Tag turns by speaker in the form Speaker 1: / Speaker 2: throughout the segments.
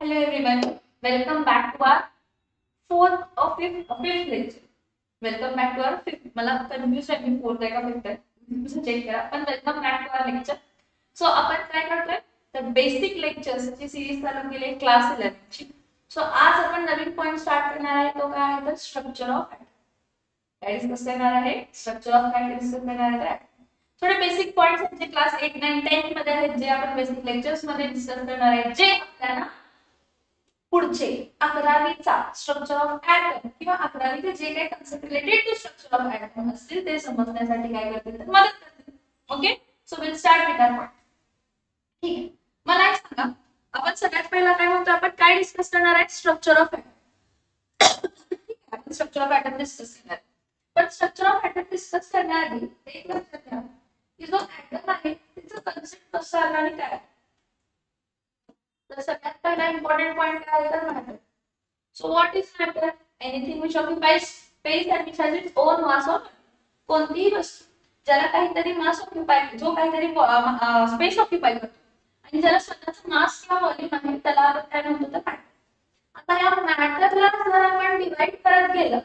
Speaker 1: Hello everyone. Welcome back to our fifth lecture. Welcome back to our fifth. मला confuse आहे मी fourth आहे का fifth आहे. तुम्ही चेक करा. पण welcome back to our lecture. So आपण काय करतोय? तर बेसिक लेक्चर्स ची सीरीज चालू केली क्लास 11 ची. सो आज आपण नवीन पॉइंट स्टार्ट करणार आहे तो काय आहे तर स्ट्रक्चर ऑफ ॲटम. काय डिस्कस करणार आहे? स्ट्रक्चर ऑफ ॲटम डिस्कस करणार आहे. थोडे बेसिक पॉइंट्स आहेत जे क्लास 8 9 10 मध्ये आहेत जे आपण बेसिक लेक्चर्स मध्ये डिस्कस करणार आहे जे आपल्याला पुढचे 11वीचा स्ट्रक्चर ऑफ ॲटम किंवा 11वीचे जे काही concept related to structure of atom असतील ते समजण्यासाठी काय करतील तर मदत करतील. Okay so will start with our point. ठीक आहे मला एक सांगा आपण सगळ्यात पहिला काय म्हणतो आपण काय डिस्कस करणार आहे स्ट्रक्चर ऑफ ॲटम. आपण स्ट्रक्चर ऑफ ॲटम डिस्कस करणार पण स्ट्रक्चर ऑफ ॲटम डिस्कस करण्याआधी एक लक्षात घ्या की जो ॲटम आहे त्याचा कन्सेप्ट कसा आला आणि काय तर सगळ्यात पहिला इम्पॉर्टंट पॉइंट काय आहे तर matter. So what is matter? Anything which occupies space and which has its own mass of कोणतीही वस्तू ज्याला काहीतरी मास ऑक्युपाय जो काहीतरी स्पेस ऑक्युपाय करतो आणि ज्याला स्वतःचा मास किंवा व्हॉल्यूम आहे त्याला आपण काय म्हणतो तर मॅटर. आता या मॅटरला जर आपण डिवाइड करत गेलं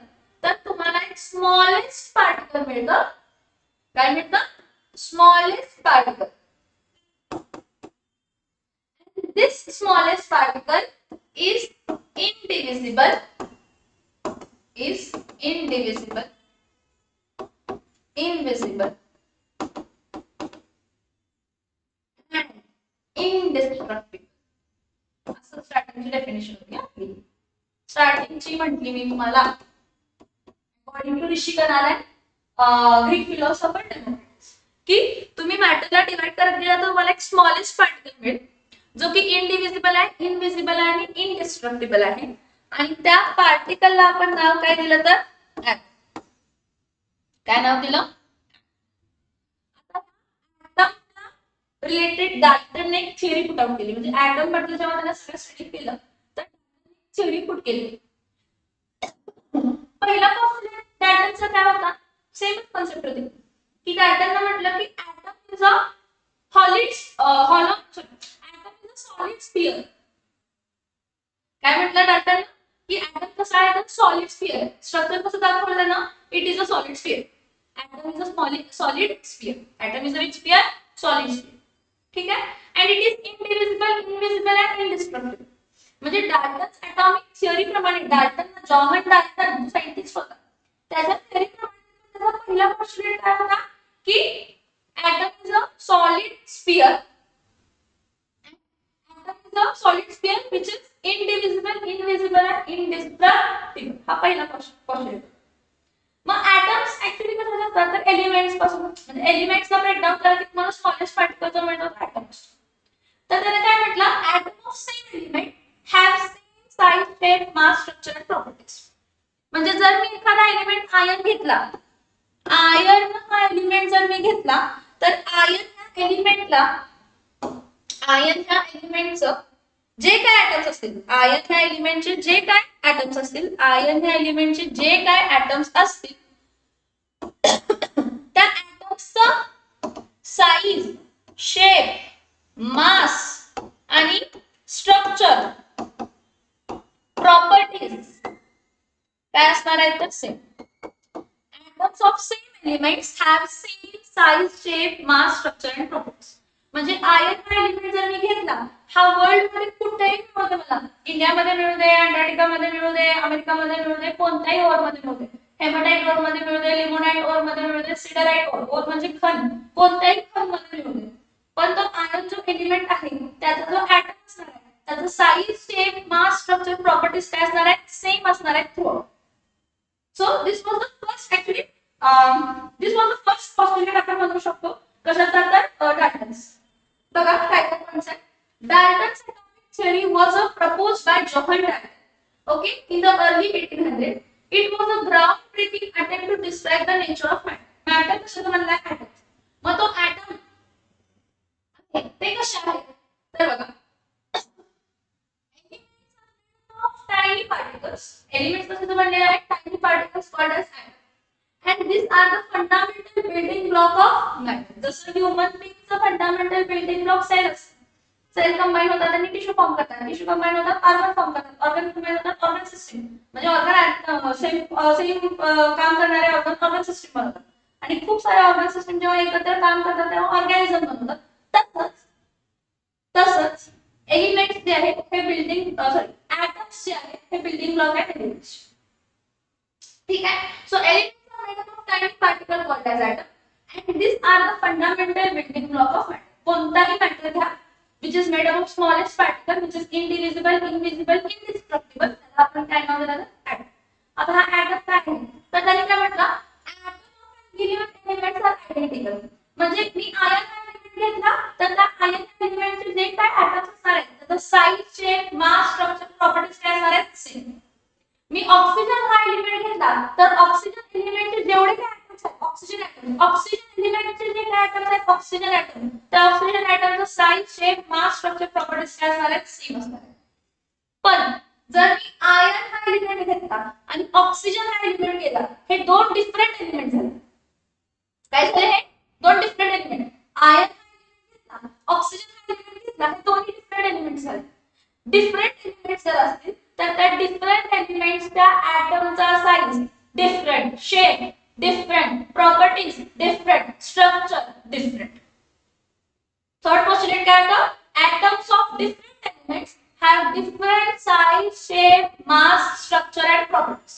Speaker 1: तर तुम्हाला एक स्मॉलेस्ट पार्टिकल मिळतं. काय मिळतं? Smallest particle. This smallest particle is indivisible invisible and indestructible. असं स्टार्टिंगची डेफिनेशन होती आपली. स्टार्टिंगची म्हटली मी तुम्हाला अकॉर्डिंग टू ऋषी कनालय ग्रीक फिलॉसॉफर डेमोक्रिटस की तुम्ही मॅटरला डिवाइड करत गेला तर तुम्हाला एक स्मॉलेस्ट पार्टिकल मिळेल जो की इनडिव्हिजिबल आहे इनविजिबल आहे आणि इनडिस्ट्रक्टिबल आहे आणि त्या पार्टिकलला आपण नाव काय दिलं तर ॲटम. काय नाव दिलं? ॲटमला रिलेटेड डाल्टनने एक थिअरी पुट आउट केली म्हणजे ॲटम बद्दल जेव्हा त्याला सगळं स्टडी केलं तर थिअरी पुट केली. पहिला कॉन्सेप्ट डाल्टनचा काय होता? सेमच कॉन्सेप्ट होती की डाल्टनने म्हटलं की atom is a solid sphere. काय म्हटलं डाल्टन की ॲटम कसा आहे तर सॉलिड स्फिअर. स्ट्रक्चर कसं दाखवलं ना it is a solid sphere. Atom is a solid sphere. Atom is a which sphere? Solid sphere. ठीक आहे and it is indivisible invisible and indestructible. म्हणजे डाल्टन्स ॲटॉमिक थिअरी प्रमाणे डाल्टन जॉर्ज डाल्टन सायंटिस्ट होता त्याच्या theory प्रमाणे त्याचा पहिला postulate काय होता की atom is a solid sphere. The solid sphere which is indivisible, invisible and indestructible. हा पहिला पोस्टुलेट. मग atoms ऍक्च्युअली कसे असतात तर एलिमेंट्स पासून म्हणजे एलिमेंट्सला ब्रेकडाउन केला की तुम्हाला स्मॉलेस्ट पार्टिकल जो मिळतो तो atoms. तर त्याने काय म्हटलं atom of same element have same size, shape, mass, structure and properties. म्हणजे जर मी एखादा एलिमेंट आयर्न घेतला आयर्न हा एलिमेंट जर मी घेतला तर आयर्न ह्या एलिमेंटचं जे काय ॲटम्स असतील आयर्न ह्या एलिमेंटचे जे काय ॲटम्स असतील आयर्न ह्या एलिमेंटचे जे काय ॲटम्स असतील त्या ॲटम्सचं साइज शेप मास आणि स्ट्रक्चर प्रॉपर्टीज काय असणार आहेत तर same. Atoms of same elements have same size shape mass structure and properties. म्हणजे आयर्न हा एलिमेंट जर मी घेतला हा वर्ल्ड मध्ये कुठेही मिळू दे मला इंडियामध्ये मिळू दे अंटार्क्टिकामध्ये मिळू दे अमेरिकामध्ये मिळू दे कोणत्याही ओर मध्ये मिळू दे हेमटाइट ओर मध्ये मिळू दे लिमोनाइट ओर मध्ये मिळू दे सिडराइट ओर म्हणजे खन कोणत्याही खन मध्ये मिळू दे पण तो आयर्न जो एलिमेंट आहे त्याचा जो ॲटम असणार आहे त्याचा size shape mass structure properties काय असणार आहे सेम असणार आहे through. So this was the first actually this was the first postulate आपण म्हणू शकतो कशाचा तर डाल्टन्स. बघा काय काय concept. Dalton's atomic theory was proposed by Johann Dalton. Okay, in the early 1800s, it was a groundbreaking attempt to describe the nature of matter. Matter कशाला म्हणला ॲटम. मग तो ॲटम ते कसे आहे तर बघा tiny particles. Elements कशाला म्हणले आहेत tiny particles called as atoms. And these are the fundamental building block of matter. जसं ह्यूमन बीइंगचं फंडामेंटल बिल्डिंग ब्लॉक सेल असतं सेल कंबाईन होतात आणि टिश्यू फॉर्म करतात, टिश्यू कंबाईन होतात ऑर्गन फॉर्म करतात, ऑर्गन कंबाईन होतात ऑर्गन सिस्टीम, म्हणजे ऑर्गन सेम काम करणारे ऑर्गन सिस्टीम बनवतात आणि खूप सारे ऑर्गन सिस्टीम जेव्हा एकत्र काम करतात तेव्हा ऑर्गॅनिझम बनवतात. तसंच तसंच एलिमेंट्स जे आहेत हे बिल्डिंग ऍटम्स जे आहेत हे बिल्डिंग ब्लॉक आहेत एलिमेंट्स. ठीक आहे. So elements are made up of tiny particle called as atom and these are the fundamental building block of matter. कोणताही मॅटर घ्या which is made up of smallest particle which is indivisible, invisible, indestructible, त्याला आपण काय नाव दिलं item. आता हा item काय आहे तर त्यांनी काय म्हटलं item given elements are identical. म्हणजे मी आयन एलिमेंट घेतला तर त्या आयन एलिमेंटचे जे काय ॲटम्स असणार आहेत त्याचा size, shape, mass, structure, properties काय असणार आहेत सेम. मी ऑक्सिजन हा एलिमेंट घेतला तर ऑक्सिजन एलिमेंटचे जेवढे काय ॲटम्स आहेत ऑक्सिजन एलिमेंटचे जे काय ॲटम्स आहेत ऑक्सिजन ॲटम त्या oxygen ॲटमचा size, shape, mass, structure, properties काय असणार आहेत सेम असणार आहेत. पण जर मी आयन हा एलिमेंट घेतला आणि ऑक्सिजन हा एलिमेंट केला हे दोन डिफरंट एलिमेंट झाले. काय झाले हे दोन डिफरंट एलिमेंट. आयन हा एलिमेंट घेतला, ऑक्सिजन हा एलिमेंट घेतला हे दोन्ही डिफरंट एलिमेंट झाले. डिफरंट एलिमेंट्स जर असतील तर त्या डिफरंट एलिमेंट्सच्या ॲटमचा size different, shape different, properties different, structure different. Third postulate काय होतं atoms of different elements have different size, shape, mass, structure and properties.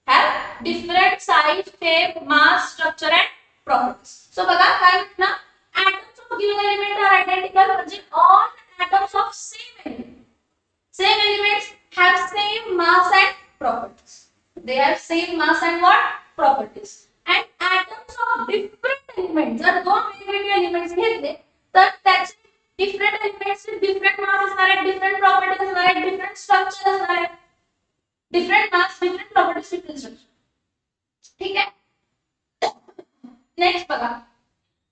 Speaker 1: Have different size, shape, mass, structure and properties. So बघा काय ना atoms of given element are identical म्हणजे all atoms of same elements have same mass and properties. They have same mass and what properties. And atoms of different elements जर दोन वेगवेगळे elements घेतले तर त्याचे डिफरंट एलिमेंट्स डिफरंट मास असणार आहेत, different properties असणार आहेत, डिफरंट स्ट्रक्चर असणार आहेत, डिफरंट मास, डिफरंट प्रॉपर्टीज, डिफरंट स्ट्रक्चर. ठीक आहे. नेक्स्ट बघा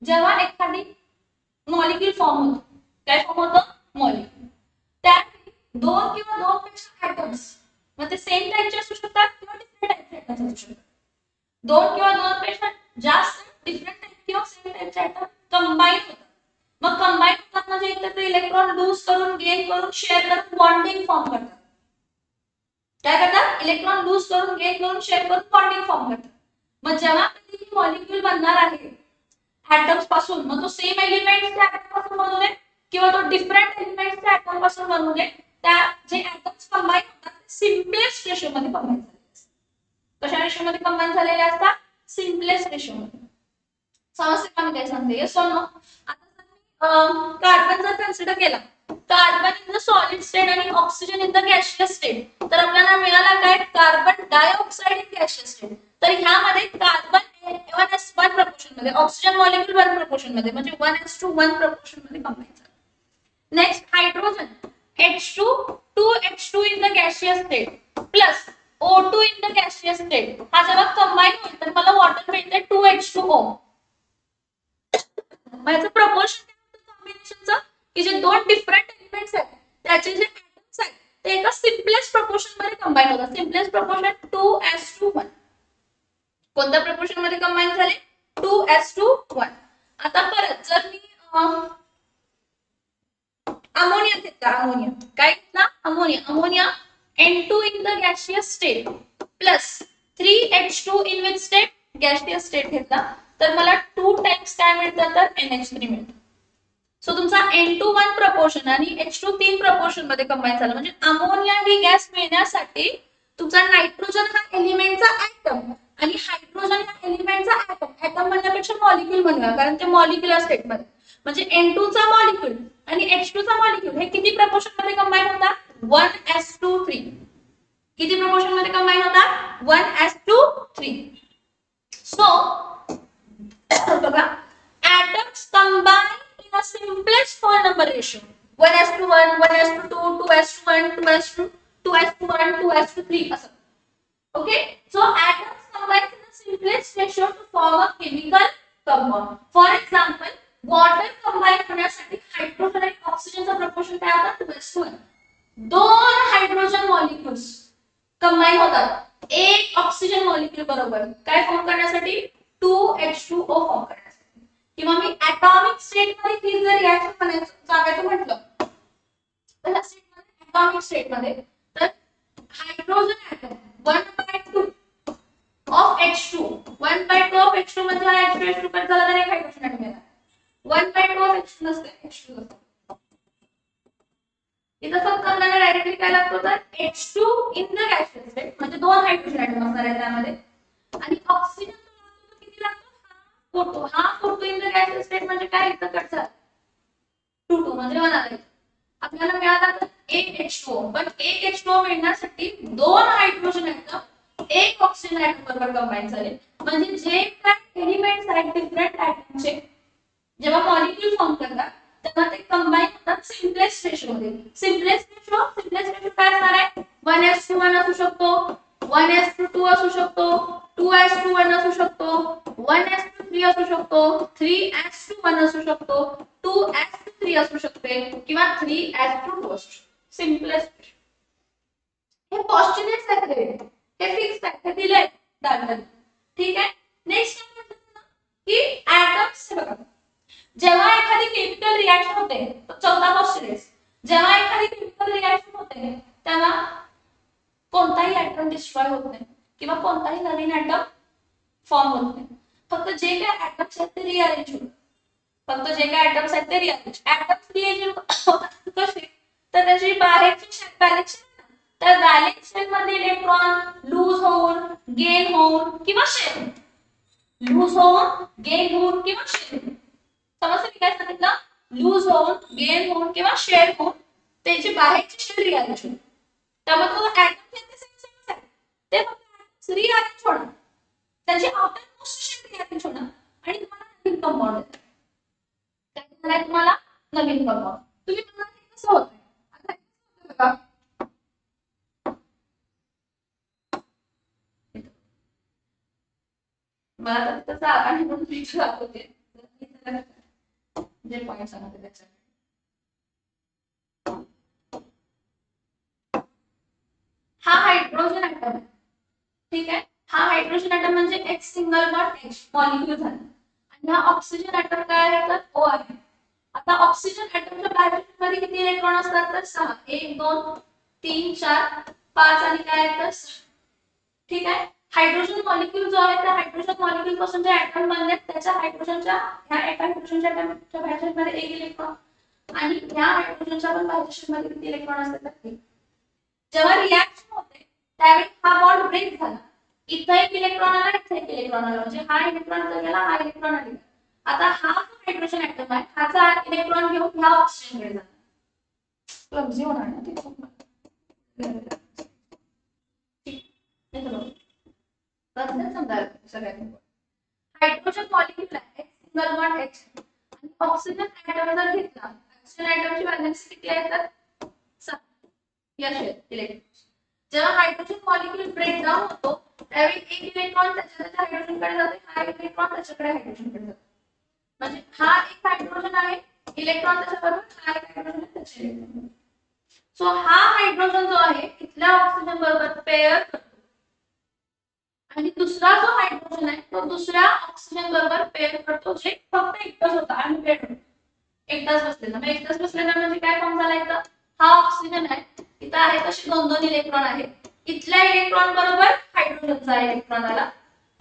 Speaker 1: जेव्हा एखादी मॉलिक्यूल फॉर्म होतो काय फॉर्म होतं मॉलिक्यूल त्यात दोन किंवा दोन पेक्षा ॲटम्स मग ते सेम टाइपचे असू शकतात किंवा डिफरंट टाइपचे ॲटम्स असू शकतात. दोन किंवा दोन पेक्षा जास्त डिफरंट टाइप किंवा सेम टाइपचे ॲटम कंबाईन होतात. मग कंबाईन होतात म्हणजे एकत्र इलेक्ट्रॉन लूज करून गेन करून शेअर करून बॉन्डिंग फॉर्म करतात. काय करतात इलेक्ट्रॉन लूज करून गेन करून शेअर करून बॉन्डिंग फॉर्म करतात. मग जेव्हा कधी मॉलिक्यूल बनणार आहे ॲटम्स पासून मग तो सेम एलिमेंट्सच्या ॲटम पासून बनू दे किंवा तो डिफरंट एलिमेंट्सच्या ॲटम पासून बनू दे त्या जे ॲटम्स कंबाईन होतात ते सिम्पलेस्ट रेशो मध्ये कंबाईन झालेले असतात. कशा रेशो मध्ये कंबाईन झालेले असतात सिम्पलेस्ट रेशो मध्ये. समजते का मी काय सांगते येस और नो. कार्बन जर कन्सिडर केला carbon in the solid state आणि oxygen in the gaseous state तर आपल्याला मिळाला काय carbon dioxide in gaseous state. तर ह्यामध्ये कार्बन 1:1 प्रपोर्शन मध्ये ऑक्सिजन मॉलिक्यूल 1 प्रपोर्शन मध्ये म्हणजे 1:1 प्रपोर्शन मध्ये कंबाईन झाला. Next hydrogen H2 2H2 in the gaseous state plus O2 in the gaseous state हा जेव्हा कंबाईन होईल तर मला वॉटर मिळते 2H2O. याचं प्रपोर्शन कॉम्बिनेशनचं की जे दोन डिफरंट एलिमेंट्स आहेत त्याचे जे ॲटम्स आहेत ते एका सिम्पलेस्ट प्रपोर्शन मध्ये कंबाईन होतात. Simplest proportion 2:1. कोणत्या प्रपोर्शन मध्ये कंबाईन झाले 2:1. आता परत जर मी अमोनिया घेतला अमोनिया काय घेतला ammonia N2 in the gaseous state plus 3H2 in which state gaseous state घेतला तर मला 2 टाइम्स काय मिळतं तर NH3 मिळतं. सो तुमचा N2 1 प्रपोर्शन आणि H2 3 प्रपोर्शन मध्ये कंबाईन झाला म्हणजे अमोनिया ही गॅस मिळण्यासाठी तुमचा नायट्रोजन हा एलिमेंटचा ॲटम आणि हायड्रोजन हा एलिमेंटचा ॲटम म्हणण्यापेक्षा मॉलिक्यूल म्हणूया कारण ते मॉलिक्युलर स्टेट मध्ये म्हणजे N2 चा मॉलिक्यूल आणि H2 चा मॉलिक्यूल हे किती प्रपोर्शन मध्ये कंबाईन होतात 1:3. किती प्रपोर्शन मध्ये कंबाईन होतात 1:3. सो बघा atoms combine in a simplest four number ratio 1:1 1:2 2:1 2:1 2:3 असं. Okay, so atoms combine in the simplest ratio to form a chemical compound. For example, water combine होण्यासाठी हायड्रोजन आणि ऑक्सिजनचा प्रपोर्शन काय होता 2:1. दोन हायड्रोजन मॉलिक्युल्स कंबाईन होतात एक ऑक्सिजन मॉलिक्यूल बरोबर काय फॉर्म करण्यासाठी 2H2O फॉर्म करण्यासाठी. किंवा मी ॲटॉमिक स्टेट मध्ये ही जर रिएक्शन सांगायचं म्हटलं ऍटॉमिक स्टेट मध्ये, तर hydrogen atom 1/2 of H2, 1/2 of H2 म्हणजे हा H2 कट झाला तर एक हायड्रोजन ऍटम येणार. 1/2 ऑफ H2 नसते, H2 असते. इथं फक्त आपल्याला डायरेक्टली काय लागतो तर H2 in the gaseous state म्हणजे 2 हायड्रोजन ऍटम असणार आहेत त्यामध्ये. आणि ऑक्सिजन किती लागतो, हा photo in the gaseous state म्हणजे काय इथं कट झाला 2 म्हणजे 1 आले. आपल्याला मिळाला तर एक H2O, पण एक H2O मिळण्यासाठी 2 हायड्रोजन ऍटम एक ऑक्सिजन ऍटम बरोबर कंबाईन झाले. म्हणजे जे काय एलिमेंट्स आहेत डिफरंट ऍटमचे जेव्हा मॉलिक्यूल फॉर्म करतात तेव्हा ते कंबाईन होतात सिम्पलेस्ट रेशो मध्ये. सिम्पलेस्ट रेशो काय असणार आहे 1:1 असू शकतो, 1:2 असू शकतो, 2:1 असू शकतो, 1:3 असू शकतो, 3:1 असू शकतो, 2:3 असू शकते किंवा 3:2 असू शकतो. सिम्पलेस्ट हे पॉस्ट्युलेट्स आहेत, हे फिक्स आहेत, हे दिले दाखवले. ठीक आहे. नेक्स्ट काय म्हणतात की ऍटम्स बघा, जेव्हा एखादी केमिकल रिएक्शन होते तो चौथा पॉस्ट्युलेट, जेव्हा एखादी केमिकल रिएक्शन होते तेव्हा कोणताही ऍटम डिस्ट्रॉय होत नाही किंवा कोणताही नवीन ऍटम फॉर्म होत नाही. फक्त जे काही ऍटम्स आहेत ते रिअरेंज होतात. फक्त जे काही ऍटम्स आहेत ते रिअरेंज ऍटम्स रिअरेंज होतात कसे तर त्याची बाहेरची बॅलेन्स तर बॅलेन्स शेल मध्ये इलेक्ट्रॉन लूज होऊन गेन होऊन किंवा शेअर लूज होऊन गेन होऊन किंवा शेअर. समजलं मी काय सांगितलं, लूज होऊन गेन होऊन किंवा शेअर होऊन त्याची बाहेरची शेल रिअरेंज होईल. त्यामुळे तो ऍटम ते सेम आहे ते फक्त रिअरेंज होणार, त्याची आउटर मोस्ट शेल रिअरेंज होणार आणि तुम्हाला नवीन कंपाऊंड देतात. काय देणार आहे तुम्हाला नवीन कंपाऊंड. तुम्ही बघा हे कसं होतंय आता बघा मला तर त्याचा आकार नाही म्हणून मी दाखवते जे पॉइंट सांगते त्याच्यात. हा हायड्रोजन ऍटम आहे, ठीक आहे. हा हायड्रोजन ऍटम म्हणजे एक सिंगल बॉन्ड H मॉलिक्यूल झाला आणि हा ऑक्सिजन ऍटम काय आहे तर O आहे. आता ऑक्सिजन ऍटमच्या बॅलेन्स मध्ये किती इलेक्ट्रॉन असतात तर 6, 1 2 3 4 5 आणि काय आहे तर 6. ठीक आहे. हायड्रोजन मॉलिक्यूल जो आहे त्या हायड्रोजन मॉलिक्यूल पासून जे ऍटम बनले त्याच्या हायड्रोजनच्या ह्या एका हायड्रोजनच्या ऍटमच्या बॅलेन्स मध्ये 1 इलेक्ट्रॉन आणि ह्या हायड्रोजनच्या पण बॅलेन्स मध्ये किती इलेक्ट्रॉन असतात तर 1. जेव्हा रिएक्शन होते त्यावेळी हा बॉन्ड ब्रेक झाला, इथं एक इलेक्ट्रॉन आला, इथं एक इलेक्ट्रॉन आला, म्हणजे हा इलेक्ट्रॉन इथं गेला, हा इलेक्ट्रॉन आला. आता हा जो हायड्रोजन ऍटम आहे हाचा इलेक्ट्रॉन घेऊन ह्या ऑक्सिजन कडे जातो. क्लमझी होणार ना ते हायड्रोजन मॉलिक्यूल आहे सिंगल बॉन्ड H आणि ऑक्सिजन ऍटम जर घेतला ऑक्सिजन ऍटमची व्हॅलेन्सी किती आहे तर 7 या इलेक्ट्रॉन. जेव्हा हायड्रोजन मॉलिक्यूल ब्रेक डाउन होतो त्यावेळी एक इलेक्ट्रॉन त्याच्या हायड्रोजन कडे जातो, हा इलेक्ट्रॉन त्याच्याकडे हायड्रोजन कडे जातो. म्हणजे हा एक हायड्रोजन आहे, इलेक्ट्रॉन त्याच्याबरोबर हा एक हायड्रोजन आहे त्याचे. सो हा हायड्रोजन जो आहे इथल्या ऑक्सिजन बरोबर पेअर करतो आणि दुसरा जो हायड्रोजन आहे तो दुसऱ्या ऑक्सिजन बरोबर पेअर करतो जे फक्त एकटाच होता आणि पेअर होतो एकटाच बसलेला. मग एकटाच बसलेला म्हणजे काय फॉर्म झाला इथं हा ऑक्सिजन आहे, इथं आहे तसे 2-2 इलेक्ट्रॉन आहेत. इथल्या इलेक्ट्रॉन बरोबर हायड्रोजनचा इलेक्ट्रॉन आला,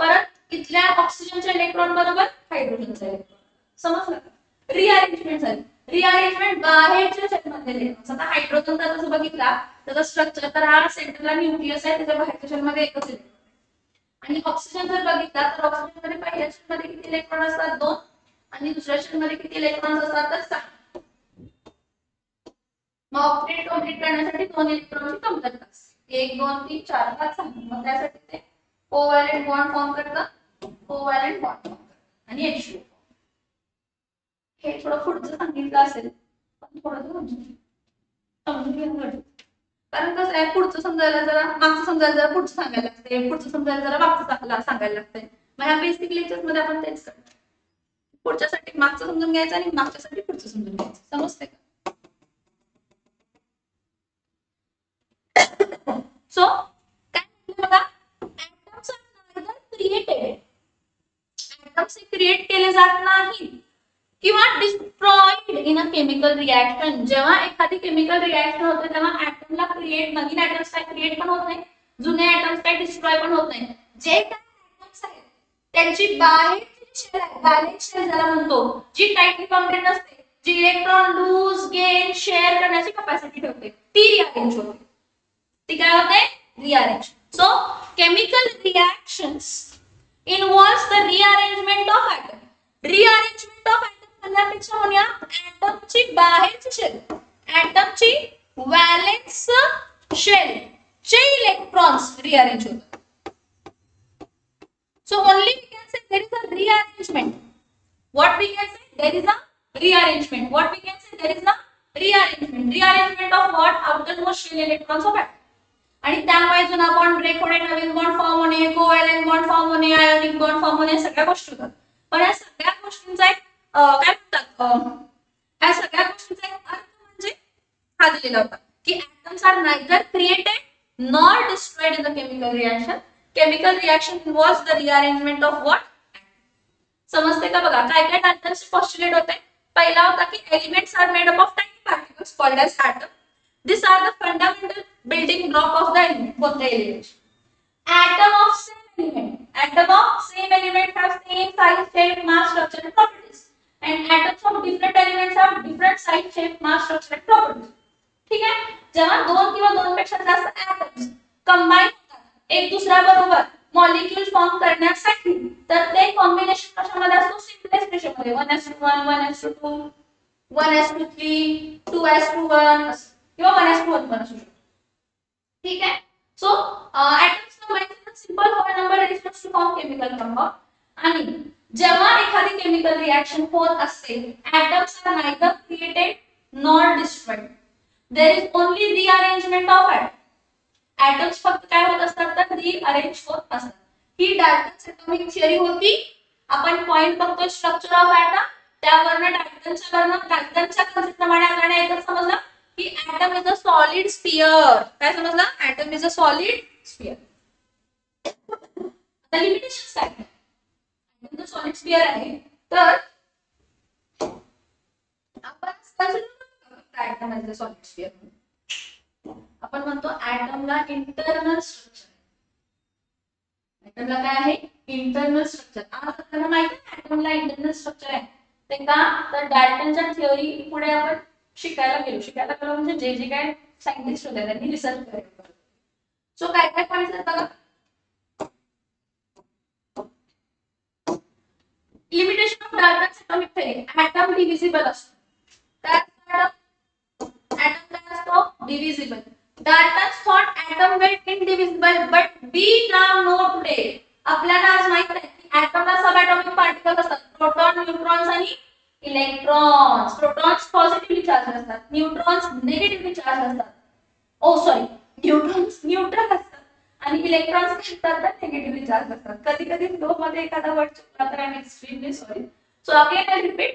Speaker 1: परत इथल्या ऑक्सिजनच्या इलेक्ट्रॉन बरोबर हायड्रोजनचा इलेक्ट्रॉन. समजलं का? रिअरेंजमेंट झाली. रिअरेंजमेंट बाहेरच्या शेलमध्ये इलेक्ट्रॉन्स. आता हायड्रोजनचा जसं बघितला त्याचा स्ट्रक्चर तर हा सेंटरला न्यूक्लियस आहे, त्याच्या बाहेरच्या शेलमध्ये एकच इलेक्ट्रॉन आणि ऑक्सिजन जर बघितला तर ऑक्सिजन मध्ये पहिल्या शेलमध्ये किती इलेक्ट्रॉन असतात 2 आणि दुसऱ्या शेलमध्ये किती इलेक्ट्रॉन्स असतात तर 6. मग ऑक्टेट कंप्लीट करण्यासाठी 2 इलेक्ट्रॉनची कमतरता असते. 1 2 3 4 5 6. मग त्यासाठी ते कोव्हॅलेंट बॉन्ड फॉर्म करतात, कोव्हॅलेंट बॉन्ड फॉर्म करतात आणि H2. हे थोडं पुढचं सांगितलं असेल पण थोडं समजून घ्यायला गरजेचं, कारण कसं आहे पुढचं समजायला जरा मागचं समजायला जरा पुढचं सांगायला लागते, पुढचं समजायला जरा मागचं सांगायला लागते. मग ह्या बेसिक लेक्चर्स मध्ये आपण तेच करतो, पुढच्यासाठी मागचं समजून घ्यायचं आणि मागच्यासाठी पुढचं समजून घ्यायचं. समजते का? सो काय म्हटलं बघा, atoms are neither created, atoms create केले जात नाही किंवा destroyed in a chemical reaction. जेव्हा एखादी केमिकल रिएक्शन होते तेव्हा ऍटमला क्रिएट, नवीन ऍटम्स काय क्रिएट पण होत नाही, जुने ऍटम्स काय डिस्ट्रॉय पण होत नाही. जे काय ऍटम्स आहेत त्यांची बाहेरची शेल आहे, बॅलेन्स शेल ज्याला म्हणतो, जी टाइटली बाउंडेड नसते, जी इलेक्ट्रॉन लूज गेन शेअर करण्याची कॅपॅसिटी ठेवते, ती रिअरेंज होते. ती काय होते? Rearrange. So chemical reactions involves the rearrangement of atom. Rearrangement of atom करण्यापेक्षा म्हणूया ऍटमची बाहेरची शेल, ऍटमची व्हॅलेन्स शेल चे इलेक्ट्रॉन्स रिअरेंज होतात. So only we can say there is a rearrangement. What we can say? There is a rearrangement. What we can say? There is a rearrangement. Rearrangement of what? Outermost shell electrons of atom. आणि त्यामुळे जुना bond break होणे, नवीन bond form होणे, covalent bond form होणे, ionic bond form होणे, सगळ्या गोष्टी होतात. पण या सगळ्या गोष्टींचा एक काय म्हणतात, या सगळ्या गोष्टींचा एक अर्थ म्हणजे हा दिलेला होता की atoms are neither created nor destroyed in the chemical reaction. Chemical reaction involves the rearrangement of what? समजते का? बघा काय काय डाल्टनचे पोस्टुलेट होते. पहिला होता की elements are made up of tiny particles called as atom. This are the fundamental building block of the element. कोणते element? Atom of same element. Atom of same element have same size, shape, mass, structure and properties. And atoms of different elements have different size, shape, mass, structure and properties. ठीक आहे. जेव्हा दोन किंवा दोनपेक्षा जास्त atoms combine एक दुसऱ्या बरोबर मॉलिक्यूल फॉर्म करण्यासाठी, तर ते कॉम्बिनेशन कशामध्ये असतो? सिम्पलेस्ट रेशोमध्ये 1:1, 1:2, 1:3, 2:1 किंवा 1:1 पण असू शकतो. ठीक आहे. So atoms combine simple whole number ratios to form chemical compound. आणि जेव्हा एखादी केमिकल रिएक्शन होत असते, atoms are neither created nor destroyed. There is only rearrangement of atom. Atoms फक्त काय होत असतात? तर रिअरेंज होत असतात. ही डाल्टन्स ऍटॉमिक थिअरी होती. आपण पॉइंट बघतोय स्ट्रक्चर ऑफ ऍटम, त्यावरनं डाल्टनच्या कन्सेप्ट प्रमाणे आपल्याला एकच समजलं की atom is a solid sphere. काय समजलं? Atom is a solid sphere. आता लिमिटेशन्स काय? ऍटम जर सॉलिड स्फिअर आहे तर आपण atom is a solid sphere आपण म्हणतो ऍटमला इंटरनल स्ट्रक्चर. ऍटमला काय आहे? Internal structure. आज आपल्याला माहिती आहे ऍटमला इंटरनल स्ट्रक्चर आहे ते का? तर डाल्टनच्या थिअरी पुढे आपण शिकायला गेलो म्हणजे जे जे काय सायंटिस्ट होते त्यांनी रिसर्च केलं. सो काय काय पॉइंट्स आहेत बघा. Limitation of Dalton's atomic theory. Atom divisible असतो. काय ऍटम काय असतो? Divisible. Dalton's thought atom were indivisible, but we now know today. आपल्याला आज माहित आहे की ऍटमला सब ऍटॉमिक पार्टिकल्स असतात. प्रोटॉन, न्यूट्रॉन्स आणि इलेक्ट्रॉन्स. प्रोटॉन्स पॉझिटिव्हली चार्ज असतात, न्यूट्रॉन्स निगेटिव्हली चार्ज असतात. न्यूट्रॉन्स न्यूट्रल असतात आणि इलेक्ट्रॉन्स काय असतात? तर निगेटिव्हली चार्ज असतात. कधी-कधी फ्लो मध्ये एखादा वर्ड चुकला तर I am extremely sorry. So again I repeat,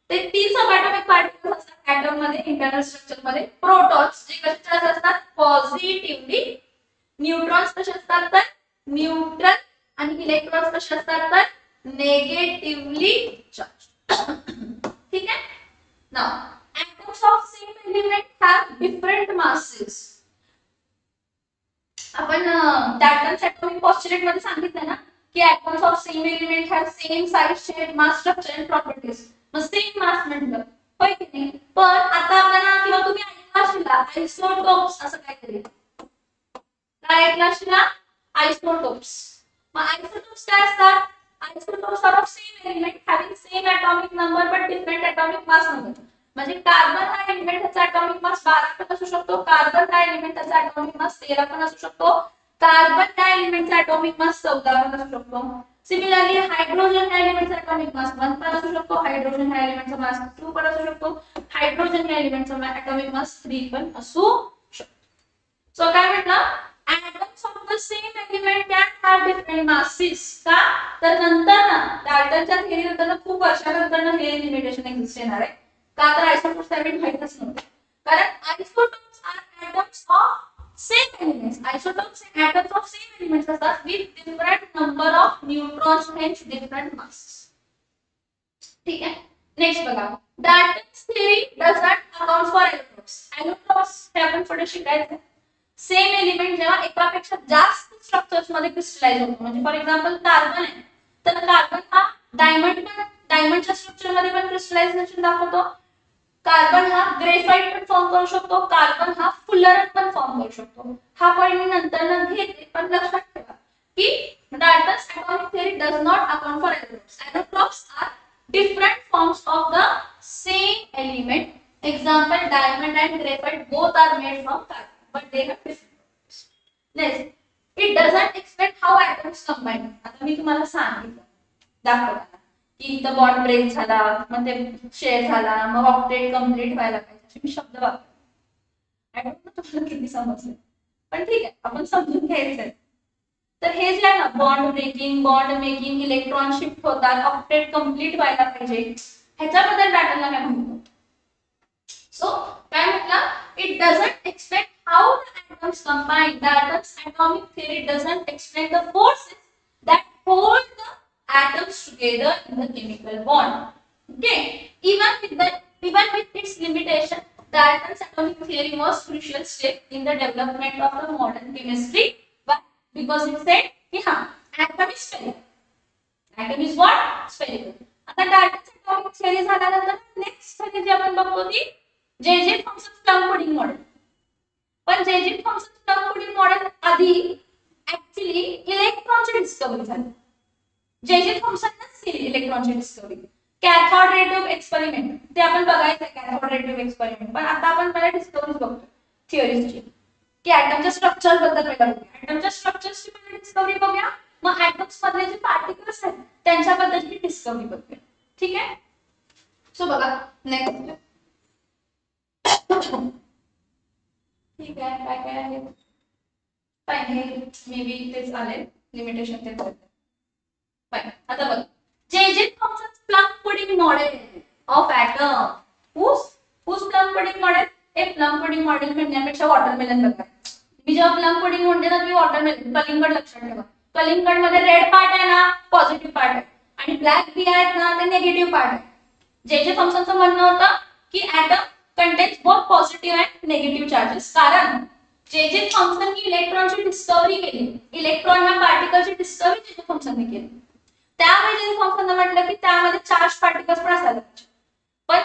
Speaker 1: ते तीन सब ऍटॉमिक पार्टिकल्स असतात ऍटम मध्ये इंटरनल स्ट्रक्चर मध्ये. प्रोटॉन्स जे कसे चार्ज असतात? पॉझिटिव्हली. न्यूट्रॉन्स कसे असतात? तर न्यूट्रल. आणि इलेक्ट्रॉन्स कसे असतात? तर नेगेटिव्हली चार्ज. ठीक आहे. Now atoms of same element have different masses. आपण डाल्टन्स ऍटॉमिक पोस्टुलेट मध्ये सांगितलं ना की atoms of same element have same size, shape, mass, structure and properties. मग सेम मास म्हटलं होय की नाही. पण आता आपल्याला किंवा तुम्ही ऐकलं असेल आयसोटोप्स असं काहीतरी. काय ऐकलं असेल? आयसोटोप्स. मग आयसोटोप्स काय असतात? Isotopes are of same element having same atomic number but different atomic mass number. म्हणजे कार्बन हा एलिमेंट त्याचा atomic mass 12 पण असू शकतो. कार्बन हा एलिमेंट त्याचा atomic mass 13 पण असू शकतो. कार्बन हा एलिमेंटचा atomic mass 14 पण असू शकतो. सिमिलरली हायड्रोजन या एलिमेंटचा atomic mass 1 पण असू शकतो. हायड्रोजन या एलिमेंटचा मास 2 पण असू शकतो. हायड्रोजन या एलिमेंटचा atomic mass 3 पण असू शकतो. सो काय म्हटलं? atoms of the same element can have different masses. का? तर नंतर ना डाल्टनच्या थिअरी नंतर खूप वर्षानंतर हे लिमिटेशन एक्झिस्ट येणार आहे. का? तर आयसोटोप्स त्यावेळी माहितच नव्हते. कारण isotopes are atoms of same elements. Isotopes and atoms of same elements असतात with different number of neutrons, hence different masses. ठीक आहे. नेक्स्ट बघा. Dalton's theory does not account for allotropes. Allotropes हे आपण पुढे शिकायचं. सेम एलिमेंट जेव्हा एकापेक्षा जास्त स्ट्रक्चर्स मध्ये क्रिस्टलाइज होतो, म्हणजे फॉर एक्झाम्पल कार्बन आहे, तर कार्बन हा डायमंडच्या स्ट्रक्चर मध्ये पण क्रिस्टलायझेशन दाखवतो. कार्बन हा ग्रेफाइट पण फॉर्म करू शकतो, कार्बन हा फुलरन पण फॉर्म करू शकतो. हा पॉइंट मी नंतर घेते, पण लक्षात ठेवा की Dalton's atomic theory does not account for allotropes. Allotropes are different forms of the same element. Example, diamond and graphite both are made from carbon, but they have different properties. Next, it doesn't explain how atoms combine. आता मी तुम्हाला सांगितलं, दाखवलं की इथं bond break झाला, मग ते share झाला, मग ऑक्टेट कंप्लीट व्हायला पाहिजे, असे मी शब्द वापरले. आय डोंट नो तुम्हाला किती समजले, पण ठीक आहे, आपण समजून घ्यायचंय. तर हे जे आहे ना, bond breaking, bond making, electron shift होतात, ऑक्टेट कंप्लीट व्हायला पाहिजे, ह्याच्याबद्दल डाल्टनला काय म्हणतो. सो काय म्हटलं, it doesn't explain how the atoms combine. Dalton's atomic theory doesn't explain the forces that hold the atoms together in the chemical bond. Okay, even with its limitation, Dalton's atomic theory was crucial step in the development of the modern chemistry. Why? Because it said कि हाँ atom is spherical. Atom is what? Spherical. आता Dalton's atomic theory झाल्यानंतर next जे आपण बघतो ती जे Thomson plum pudding model. पण J Thomson plum pudding model आधी ऍक्च्युअली इलेक्ट्रॉनची डिस्कवरी झाली. जे थॉमसनच केली इलेक्ट्रॉनची discovery. Cathode ray tube experiment ते आपण बघायचं आहे, कॅथोड रे ट्यूब एक्सपेरिमेंट. पण आता आपण मला डिस्कवरीज बघतो थिअरीजची, की ऍटमच्या स्ट्रक्चर बद्दल पहिला बघूया. ऍटमच्या स्ट्रक्चरची पहिली डिस्कवरी बघूया, मग ऍटम्स मधले जे पार्टिकल्स आहेत त्यांच्याबद्दलची डिस्कवरी बघूया. ठीक आहे. सो बघा नेक्स्ट. ठीक आहे, काय काय आहे पाहिजे, मे बी तेच आले लिमिटेशन तेच आहे. आता बघ, J Thomson plum pudding model of atom. whose plum pudding model. हे प्लम पुडिंग मॉडेल म्हणण्यापेक्षा वॉटरमेलन बघा. मी जेव्हा प्लम पुडिंग म्हणते ना, तुम्ही वॉटरमेलन कलिंगड लक्षात ठेवा. कलिंगड मध्ये रेड पार्ट आहे ना, पॉझिटिव्ह पार्ट आहे, आणि ब्लॅक बी आहेत ना, ते निगेटिव्ह पार्ट आहे. जे थॉमसनचं म्हणणं होतं की atom contains both positive and negative charges. कारण जे थॉमसननी इलेक्ट्रॉनची डिस्कवरी केली, इलेक्ट्रॉन या पार्टिकलची डिस्कवरी जे थॉमसनने केली, त्यामुळे जे थॉमसनने म्हटलं की त्यामध्ये चार्ज पार्टिकल्स पण असायला पाहिजे. पण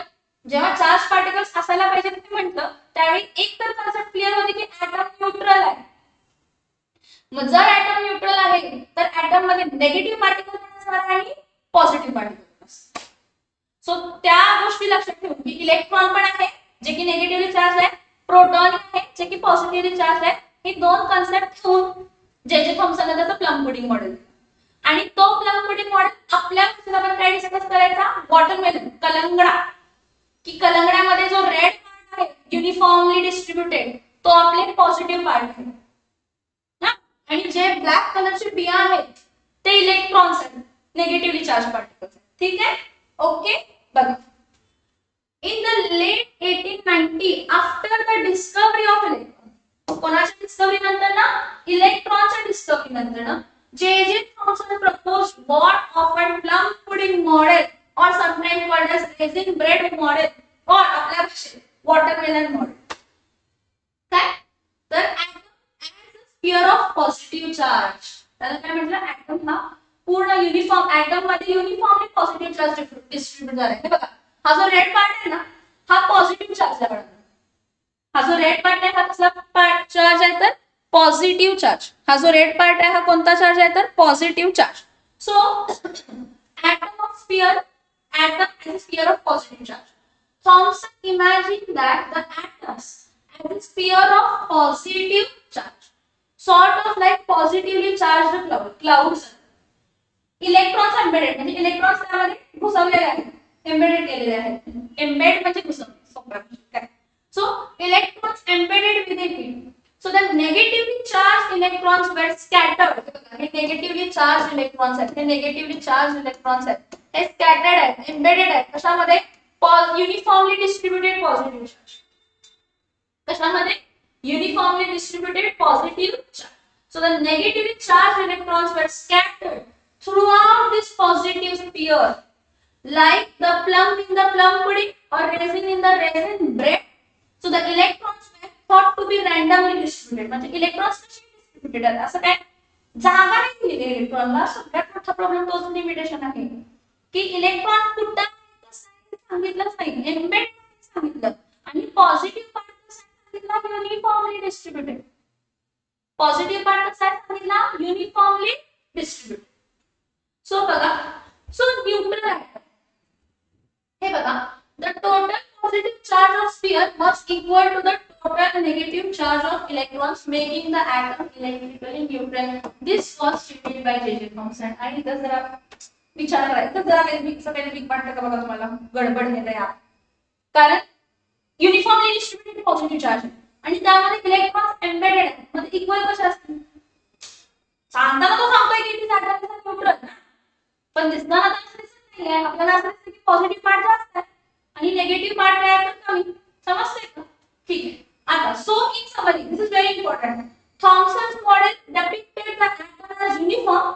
Speaker 1: जेव्हा चार्ज पार्टिकल्स असायला पाहिजे ते म्हटलं, त्यावेळी एक तर कन्सेप्ट क्लिअर होती की ऍटम न्यूट्रल आहे. मग जर ऍटम न्यूट्रल आहे तर ऍटम मध्ये निगेटिव्ह पार्टिकल पण असणार आणि पॉझिटिव्ह पार्टिकल पण असणार. सो त्या गोष्टी लक्षात ठेवून की इलेक्ट्रॉन पण आहे जे की निगेटिव्हली चार्ज आहे, प्रोटॉन आहे जे की पॉझिटिव्हली चार्ज आहे. हे दोन कन्सेप्ट ठेवून जे थॉमसनने त्याचं प्लम पुडिंग मॉडेल. आणि तो प्लम पुडिंग मॉडेल आपल्या आपण काय डिस्कस करायचा, वॉटरमेलन कलंगडा, की कलंगड्यामध्ये जो रेड पार्ट आहे युनिफॉर्मली डिस्ट्रीब्युटेड तो आपले पॉझिटिव्ह पार्ट आहे ना, आणि जे ब्लॅक कलरचे बिया आहेत ते इलेक्ट्रॉन्स आहेत, निगेटिव्हली चार्ज पार्टिकल्स. ठीक आहे, ओके. बघा, in the late 1890 after the discovery of electron, कोणाच्या डिस्कवरी नंतर ना, इलेक्ट्रॉनच्या डिस्कवरी नंतर ना, J Thomson proposed what often plum pudding model or sometimes called as raisin bread model or आपल्या भाषेत watermelon model. काय तर atom as a sphere of positive charge. त्याला काय म्हटलं, atom हा पूर्ण युनिफॉर्म, atom मध्ये युनिफॉर्मली पॉझिटिव्ह चार्ज डिस्ट्रीब्यूट झाला आहे. बघा, हा जो रेड पार्ट आहे ना, हा पॉझिटिव्ह चार्ज आहे. हा जो रेड पार्ट आहे हा कसला चार्ज आहे तर पॉझिटिव्ह चार्ज. हा जो रेड पार्ट आहे हा कोणता चार्ज आहे तर positive charge. So atom of sphere, atom as a sphere of positive charge. Thomson imagined that the atoms as a sphere of positive charge, sort of like positively charged clouds. Electrons embedded म्हणजे electrons त्यामध्ये घुसवलेले आहेत, embedded केलेले आहेत. Embed म्हणजे घुसवणे, सोप्या भाषेत काय. So electrons embedded within it. So the negatively charge electrons वर स्कॅटर्ड. हे नेगेटिव्हली चार्ज इलेक्ट्रॉन्स आहेत, हे नेगेटिव्हली चार्ज इलेक्ट्रॉन्स आहेत, हे स्कॅटर्ड आहेत, एम्बेडेड आहेत. कशामध्ये, युनिफॉर्मली डिस्ट्रीब्युटेड पॉझिटिव्ह चार्ज. कशामध्ये, uniformly distributed positive charge. So the negatively charge electrons वर scattered throughout this positive sphere, like the plum in the plum pudding or resin in the resin bread, so the electrons were thought to be randomly distributed. म्हणजे electrons कसे distributed आहेत असं काय जागा नाही दिली इलेक्ट्रॉनला. सगळ्यात मोठा प्रॉब्लेम तोच लिमिटेशन आहे की इलेक्ट्रॉन कुठं सांगितलंच नाही, एम्बेड सांगितलं आणि पॉझिटिव्ह पार्ट सांगितला युनिफॉर्मली डिस्ट्रीब्युटेड. पॉझिटिव्ह पार्ट कसा सांगितला युनिफॉर्मली डिस्ट्रीब्युटेड. सो बघा, सो न्यूट्रल ॲटम हे बघा, the total positive charge of sphere must equal to the total negative charge of electrons, making the atom electrically neutral. This was stated by J.J. Thomson. आणि इथं जरा विचार करायचा, जरा काही बिग वाटतं का बघा तुम्हाला, गडबड येते या, कारण युनिफॉर्मली डिस्ट्रीब्युटेड पॉझिटिव्ह चार्ज आणि त्यामध्ये इलेक्ट्रॉन्स एम्बेडेड आहेत, मध्ये इक्वल कशा असतील सांगताना तो सांगतोय की इट इज न्यूट्रल, पण दिसताना तर दिसत नाहीये. आपल्याला असं दिसतं की पॉझिटिव्ह पार्ट जास्त आहे आणि नेगेटिव्ह पार्ट काय तर कमी. समजतंय का? ठीक आहे. आता so in summary, this is very important, Thomson's model depicted the atom as uniform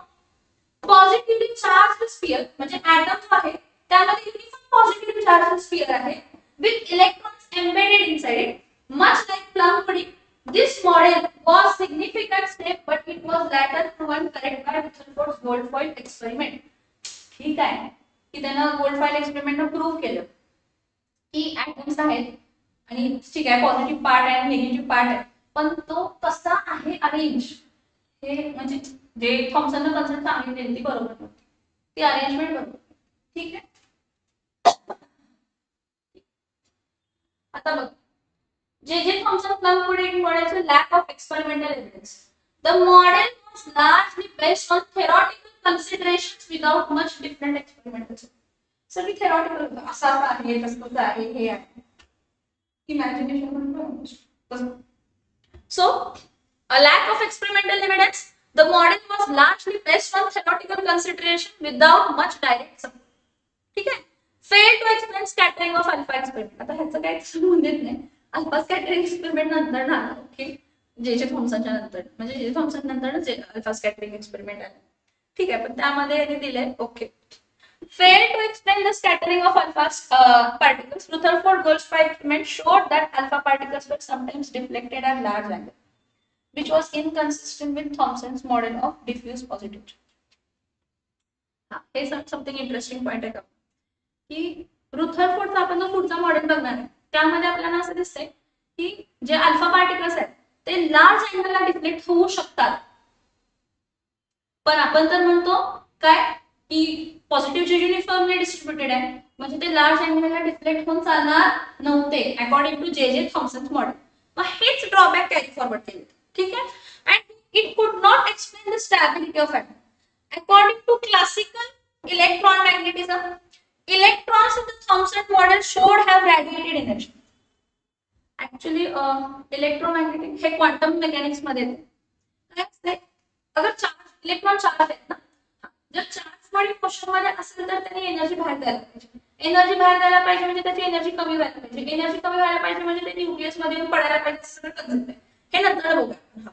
Speaker 1: positively charged sphere, म्हणजे ॲटम जो आहे त्यामध्ये युनिफॉर्म पॉझिटिव्हली चार्ज्ड स्फियर आहे with electrons embedded inside it, much like plum pudding. This model was significant step, but it was later proven correct by Rutherford's Goldfoil experiment. ठीक आहे की त्यानं गोल्डफॉइल एक्सपेरिमेंटनं prove केलं की ऍटम्स आहेत आणि ठीक आहे पॉझिटिव्ह पार्ट आहे आणि निगेटिव्ह पार्ट आहे, पण तो कसा आहे अरेंज हे म्हणजे जे थॉमसननं कन्सेप्ट सांगितलेली ती बरोबर नव्हती, ती अरेंजमेंट बरोबर. ठीक आहे. आता बघ, J.J. Thomson Plum Pudding model's lack of experimental evidence. The model was largely based on theoretical considerations without much different experimental. सगळी theoretical होतं, असं आहे तसं आहे हे आहे, imagination म्हणतो. So a lack of experimental evidence, the model was largely based on theoretical consideration without much direct support. ठीक आहे. Failed to explain scattering of alpha experiment. आता ह्याचं काही संबंधित नाही, अल्फा स्कॅटरिंग एक्सपेरिमेंट नंतर ना, ओके, जे थॉमसनच्या नंतर, म्हणजे जे थॉमसन नंतर जे अल्फा स्कॅटरिंग एक्सपेरिमेंट आले. ठीक आहे, पण त्यामध्ये यांनी दिलंय okay. Fail to explain the scattering of alpha particles. Rutherford Goldfoil experiment showed that alpha particles were sometimes deflected at large angle, which was inconsistent with Thomson's model of diffuse positivity. हा, हे something interesting point आहे का की रुथरफोर्डचा आपण जो पुढचा model बघणार आहे त्यामध्ये आपल्याला असं दिसतंय की जे अल्फा पार्टिकल्स आहेत ते लार्ज अँगलला डिफ्लेक्ट होऊ शकतात, पण आपण तर म्हणतो काय की पॉझिटिव्ह जे युनिफॉर्मली डिस्ट्रीब्युटेड आहे म्हणजे ते लार्ज अँगलला डिफ्लेक्ट होऊन चालणार नव्हते according to J Thomson's model. मग हेच ड्रॉबॅक कॅरी फॉरवर्ड केले. ठीक आहे. And it could not explain the stability of atom according to classical electron magnetism. Electrons in the Thomson model should have radiated energy. Actually, electromagnetic हे quantum mechanics मध्ये काय असते, अगर चार्ज इलेक्ट्रॉन चार्ज आहेत ना, जर चार्ज मध्ये motion मध्ये असेल तर त्याने एनर्जी बाहेर द्यायला पाहिजे. एनर्जी बाहेर द्यायला पाहिजे म्हणजे त्याची एनर्जी कमी व्हायला पाहिजे. एनर्जी कमी व्हायला पाहिजे म्हणजे ते न्यूक्लियस मध्ये येऊन पडायला पाहिजे. सगळं कन्सेप्ट आहे, हे नंतर बघूया.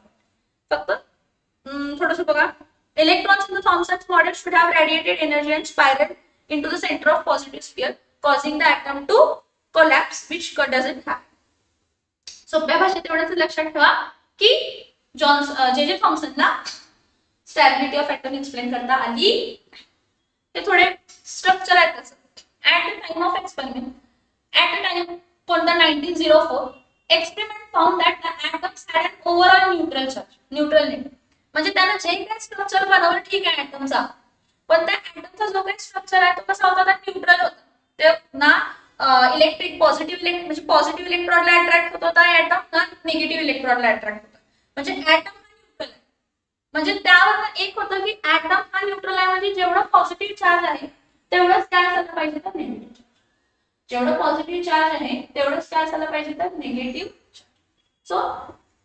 Speaker 1: फक्त थोडंसं बघा. Electrons in the Thomson's model should have radiated energy and spiraled into the center of positive sphere, causing the atom to collapse, which doesn't happen. सोप्या भाषेत एवढंच लक्षात ठेवा की जे थॉमसनला स्टॅबिलिटी ऑफ ॲटम एक्सप्लेन करता आली. ते थोडे स्ट्रक्चर आहेत तसं. At the time of experiment, at the time कोणता 1904, experiment found that the atoms had an overall neutral charge, neutral net. म्हणजे त्यानं जे काही स्ट्रक्चर बनवलं ठीक आहे ॲटमचा, पण त्या ॲटमचा जो काही स्ट्रक्चर आहे तो कसा होता, तर न्यूट्रल होता. ते ना इलेक्ट्रिक पॉझिटिव्ह म्हणजे पॉझिटिव्ह इलेक्ट्रॉनला अट्रॅक्ट होत होता ॲटम, ना निगेटिव्ह इलेक्ट्रॉनला अट्रॅक्ट होता. म्हणजे ॲटम हा न्यूट्रल आहे. म्हणजे त्यावर एक होतं की ॲटम हा न्यूट्रल आहे म्हणजे जेवढं पॉझिटिव्ह चार्ज आहे तेवढंच काय असायला पाहिजे तर निगेटिव्ह चार्ज. जेवढं पॉझिटिव्ह चार्ज आहे तेवढंच काय असायला पाहिजे तर negative charge. So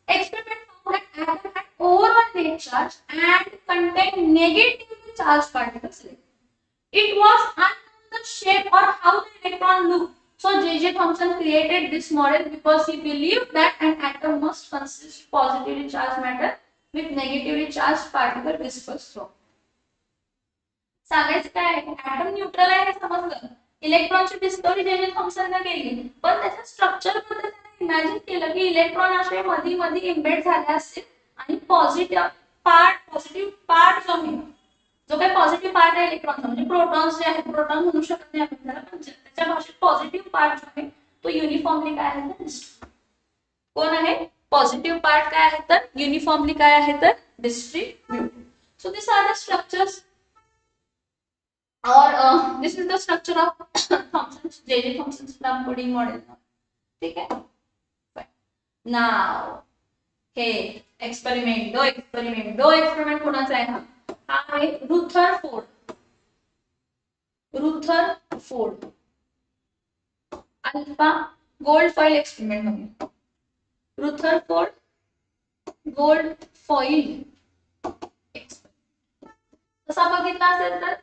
Speaker 1: experiment found that atom had overall net charge and contain negatively charged particles. It was unknown the shape or how the electron looked. So J.J. Thomson created this model because he believed that an atom must consist positively charged matter with negatively charged particle dispersed through. सांगायचं काय item neutral आहे हे समजलं, इलेक्ट्रॉनची discovery जे जे थॉम्सनने केली, पण त्याच्या स्ट्रक्चर बद्दल त्याने इमॅजिन केलं की इलेक्ट्रॉन असे मध्ये मध्ये एम्बेड झाले असतील आणि पॉझिटिव्ह पार्ट जो आहे, जो काही पॉझिटिव्ह पार्ट आहे इलेक्ट्रॉनचा, म्हणजे प्रोटॉन्स जे आहेत, प्रोटॉन म्हणू शकत नाही आपण त्याला, पण त्याच्या भाषेत पॉझिटिव्ह पार्ट जो आहे तो युनिफॉर्मली काय आहे तर कोण आहे, पॉझिटिव्ह पार्ट काय आहे तर युनिफॉर्मली काय आहे तर distributed. So this are the structures or this is the structure of Thomson's J Thomson's plum pudding model. ठीक आहे. नाउ हे एक्सपेरिमेंट दो एक्सपेरिमेंट कोणाचा आहे हा आहे Rutherford alpha gold foil experiment मध्ये रुथरफोर्ड गोल्ड फॉइल एक्सपेरिमेंट कसा बघितला असेल तर